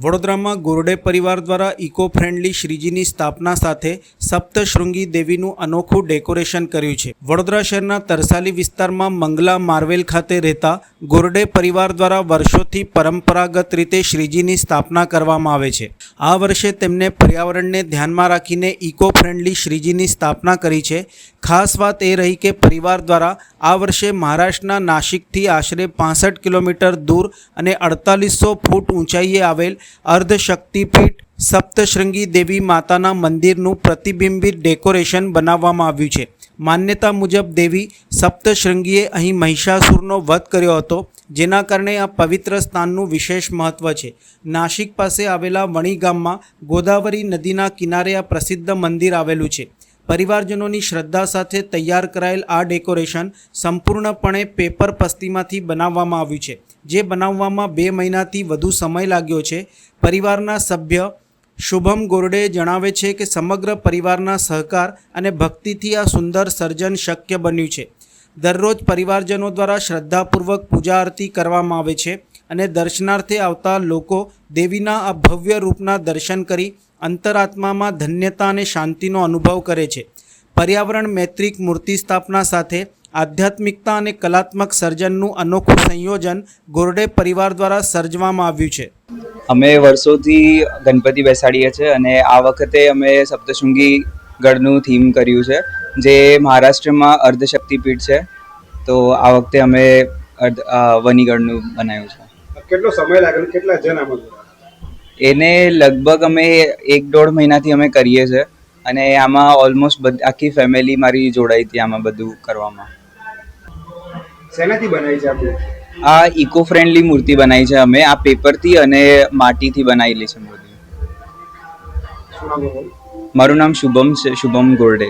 વડોદરામાં ગોરડે પરિવાર દ્વારા ઇકો ફ્રેન્ડલી શ્રીજીની સ્થાપના સાથે સપ્તશૃંગી દેવીનું અનોખું ડેકોરેશન કર્યું છે। વડોદરા શહેરના તરસાલી વિસ્તારમાં મંગલા માર્વેલ ખાતે રહેતા ગોરડે પરિવાર દ્વારા વર્ષોથી પરંપરાગત રીતે શ્રીજીની સ્થાપના કરવામાં આવે છે। આ વર્ષે તેમને પર્યાવરણને ધ્યાનમાં રાખીને ઇકો ફ્રેન્ડલી શ્રીજીની સ્થાપના કરી છે। ખાસ વાત એ રહી કે પરિવાર દ્વારા આ વર્ષે મહારાષ્ટ્રના નાસિકથી આશરે 65 કિલોમીટર દૂર અને 4800 ફૂટ ઊંચાઈએ આવેલ અર્ધશક્તિપીઠ સપ્તશૃંગી દેવી માતાના મંદિરનું પ્રતિબિંબિત ડેકોરેશન બનાવવામાં આવ્યું છે। માન્યતા મુજબ દેવી સપ્તશૃંગીએ અહીં મહિષાસુરનો વધ કર્યો હતો, જેના કારણે આ પવિત્ર સ્થાનનું વિશેષ મહત્ત્વ છે। નાસિક પાસે આવેલા વણી ગામમાં ગોદાવરી નદીના કિનારે આ પ્રસિદ્ધ મંદિર આવેલું છે। પરિવારજનોની શ્રદ્ધા સાથે તૈયાર કરાયેલ આ ડેકોરેશન સંપૂર્ણપણે પેપર પસ્તીમાંથી બનાવવામાં આવ્યું છે, જે બનાવવામાં 2 મહિનાથી વધુ સમય લાગ્યો છે। પરિવારના સભ્ય શુભમ ગોરડેએ જણાવે છે કે સમગ્ર પરિવારના સહકાર અને ભક્તિથી આ સુંદર સર્જન શક્ય બન્યું છે। દરરોજ પરિવારજનો દ્વારા શ્રદ્ધાપૂર્વક પૂજા આરતી કરવામાં આવે છે અને દર્શનાર્થે આવતા લોકો દેવીના આ ભવ્ય રૂપના દર્શન કરી અંતરાત્મામાં ધન્યતા અને શાંતિનો અનુભવ કરે છે। પર્યાવરણ મૈત્રિક મૂર્તિ સ્થાપના સાથે આધ્યાત્મિકતા અને કલાત્મક સર્જનનું અનોખું સંયોજન ગોરડે પરિવાર દ્વારા સર્જવામાં આવ્યું છે। અમે વર્ષોથી ગણપતિ બેસાડીએ છીએ અને આ વખતે અમે સપ્તશૃંગી ગઢનું થીમ કર્યું છે, જે મહારાષ્ટ્રમાં અર્ધશક્તિપીઠ છે। તો આ વખતે અમે વનીગઢનું બનાવ્યું છે। કેટલો સમય લાગે, કેટલા જણ આમાં? એને લગભગ અમે 1-1.5 મહિનાથી અમે કરીએ છીએ અને આમાં ઓલમોસ્ટ આખી ફેમિલી મારી જોડાઈ હતી આમાં બધું કરવામાં। શેનાથી બનાવી છે આપણે? આ ઇકો ફ્રેન્ડલી મૂર્તિ બનાવી છે અમે, આ પેપરથી અને માટીથી બનાવેલી છે મૂર્તિ। શું નામ? મારું નામ શુભમ છે, શુભમ ગોરડે।